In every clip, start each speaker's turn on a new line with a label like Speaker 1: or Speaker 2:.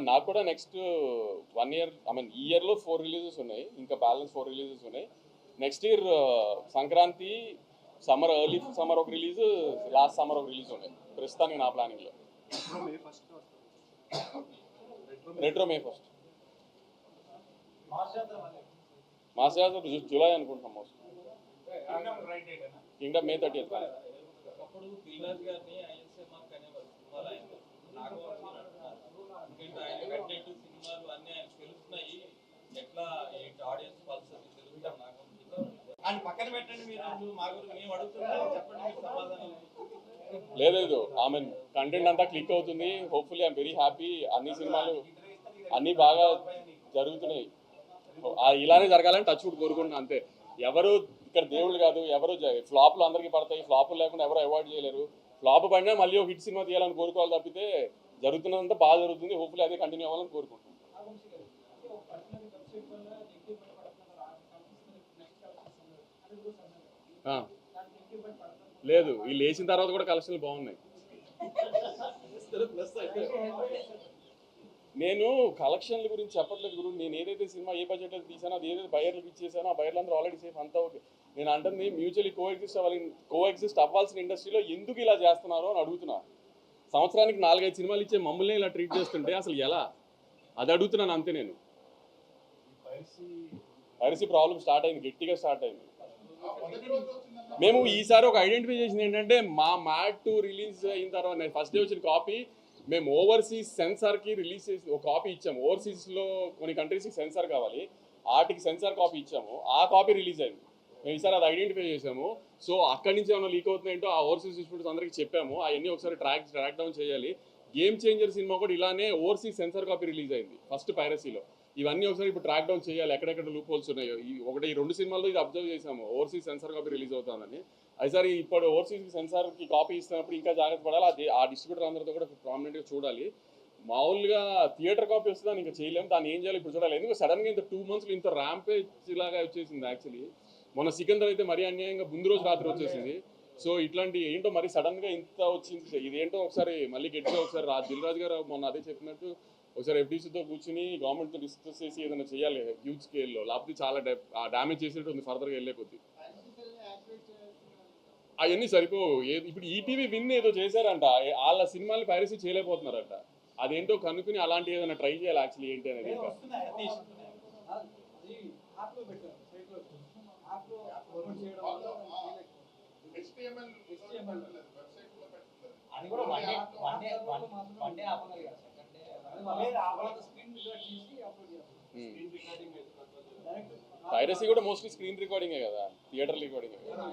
Speaker 1: నాకు కూడా next 1 year ఈ ఇయర్లో 4 రిలీజెస్ ఉన్నాయి, ఇంకా బ్యాలెన్స్ 4 రిలీజెస్ ఉన్నాయి. Next year Sankranti early summer ఒక రిలీజ్, లాస్ట్ సమ్మర్ ఒక రిలీజ్ ఉన్నాయి ప్రస్తుతానికి నా ప్లానింగ్లో. రెట్రో May 1st, మాస్ జాతర జూలై అనుకుంటున్నాం. Most Kingdom May 30th. లేదు కంటెంట్ అంతా క్లిక్ అవుతుంది. Hopefully I'm very happy. అన్ని సినిమాలు అన్నీ బాగా జరుగుతున్నాయి. ఇలానే జరగాలని టచ్ వుడ్ కోరుకుంటున్నాను అంతే. ఎవరు ఇక్కడ దేవుళ్ళు కాదు, ఎవరు ఫ్లాప్లు అందరికీ పడతాయి, ఫ్లాపులు లేకుండా ఎవరు అవాయిడ్ చేయలేరు. ఫ్లాప్ పడినా మళ్ళీ ఒక హిట్ సినిమా తీయాలని కోరుకోవాలి తప్పితే జరుగుతున్నదంతా బాగా జరుగుతుంది. హోప్ఫుల్లీ అదే కంటిన్యూ అవ్వాలని కోరుకుంటున్నాను. లేదు, వీళ్ళు వేసిన తర్వాత కూడా కలెక్షన్లు బాగున్నాయి. నేను కలెక్షన్ల గురించి చెప్పట్లేదు గురు. నేను ఏదైతే సినిమా ఏ బడ్జెట్ అయితే తీసానో అది ఏదైతే బయర్లకు ఇచ్చేసానో ఆ బయర్లందరూ ఆల్రెడీ సేఫ్, అంతా ఓకే. నేను అంటుంది మ్యూచువల్లీ కోఎగ్జిస్ట్ అవ్వాల్సిన ఇండస్ట్రీలో ఎందుకు ఇలా చేస్తున్నారో అని అడుగుతున్నా. సంవత్సరానికి 4-5 సినిమాలు ఇచ్చే మమ్మల్ని ఇలా ట్రీట్ చేస్తుంటే అసలు ఎలా, అది అడుగుతున్నాను అంతే. నేను పైరసీ ప్రాబ్లం స్టార్ట్ అయింది, గట్టిగా స్టార్ట్ అయింది. మేము ఈసారి ఒక ఐడెంటిఫై చేసింది ఏంటంటే, మా మ్యాట్ 2 రిలీజ్ అయిన తర్వాత ఫస్ట్ డే వచ్చిన కాపీ మేము ఓవర్సీస్ సెన్సార్కి రిలీజ్ చేసి ఒక కాపీ ఇచ్చాము. ఓవర్సీస్లో కొన్ని కంట్రీస్కి సెన్సార్ కావాలి, వాటికి సెన్సార్ కాపీ ఇచ్చాము. ఆ కాపీ రిలీజ్ అయింది. మేము ఈసారి అది ఐడెంటిఫై చేసాము. సో అక్కడి నుంచి ఏమైనా లీక్ అవుతున్నాయంటో ఆ ఓవర్సీస్ డిస్ట్రిబ్యూటర్స్ అందరికీ చెప్పాము. అవన్నీ ఒకసారి ట్రాక్ డౌన్ చేయాలి. గేమ్ చేంజర్ సినిమా కూడా ఇలానే ఓవర్సీస్ సెన్సార్ కాపీ రిలీజ్ అయింది ఫస్ట్ పైరసీలో. ఇవన్నీ ఒకసారి ఇప్పుడు ట్రాక్ డౌన్ చేయాలి, ఎక్కడెక్కడ లూప్ హోల్స్ ఉన్నాయో. ఈ 2 సినిమాల్లో ఇది అబ్జర్వ్ చేసాము, ఓవర్సీస్ సెన్సార్ కాపీ రిలీజ్ అవుతుందని. అయిసారి ఇప్పుడు ఓవర్సీస్ సెన్సార్కి కాపీ ఇస్తున్నప్పుడు ఇంకా జాగ్రత్త పడాలి. అది ఆ డిస్ట్రిబ్యూటర్ అందరితో కూడా ప్రామినెంట్గా చూడాలి. మామూలుగా థియేటర్ కాపీ వస్తే దాన్ని ఇంకా చేయలేము, దాన్ని ఏం చేయాలి ఇప్పుడు చూడాలి. ఎందుకంటే సడన్గా ఇంత 2 monthsలో ఇంత ర్యాంపేజ్ లాగా వచ్చేసింది. యాక్చువల్లీ మొన్న సికిందర్ అయితే మరీ అన్యాయంగా ముందు రోజు రాత్రి వచ్చేసింది. సో ఇట్లాంటి ఏంటో మరి సడన్గా ఇంత వచ్చింది, ఇదేంటో ఒకసారి మళ్ళీ గట్టిగా ఒకసారి దిల్ రాజు గారు మొన్న అదే చెప్పినట్టు ఒకసారి ఎఫ్డీసీతో కూర్చుని గవర్నమెంట్తో డిస్కస్ చేసి ఏదైనా చేయాలి హ్యూజ్ స్కేల్లో, లేకపోతే చాలా డ్యామేజ్ చేసినట్టు ఉంది ఫర్దర్గా వెళ్ళే కొద్ది. అవన్నీ సరిపోవు. ఇప్పుడు ఈటీవీ విన్ ఏదో చేశారంట, వాళ్ళ సినిమాని పైరసీ చేయలేకపోతున్నారంట. అదేంటో కనుక్కుని అలాంటి ఏదైనా ట్రై చేయాలి యాక్చువల్లీ ఏంటి అనేది. పైరసీ కూడా మోస్ట్లీ స్క్రీన్ రికార్డింగే కదా, థియేటర్ రికార్డింగే కదా.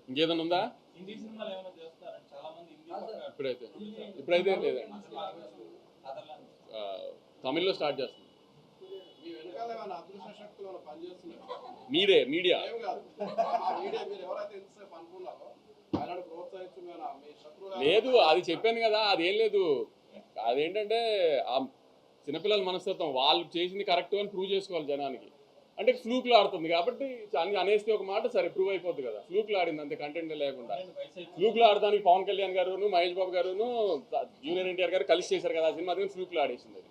Speaker 1: ఇంకేదన్నా ఉందా ఇప్పుడైతే లేదండి. తమిళ్లో స్టార్ట్ చేస్తాం. మీడియా లేదు, అది చెప్పాను కదా, అదేం లేదు. అదేంటంటే ఆ చిన్నపిల్లల మనస్తత్వం, వాళ్ళు చేసింది కరెక్ట్ అని ప్రూవ్ చేసుకోవాలి జనానికి. అంటే ఫ్లూక్లో ఆడుతుంది కాబట్టి అనేస్తే ఒక మాట సరే ప్రూవ్ అయిపోద్ది కదా. ఫ్లూక్లో ఆడింది అంతే, కంటెంట్ లేకుండా. ఫ్లూక్లో ఆడడానికి పవన్ కళ్యాణ్ గారును, మహేష్ బాబు గారును, జూనియర్ ఎన్టీఆర్ గారు కలిసి చేశారు కదా ఆ సినిమా, అది ఫ్లూక్లో ఆడేసింది.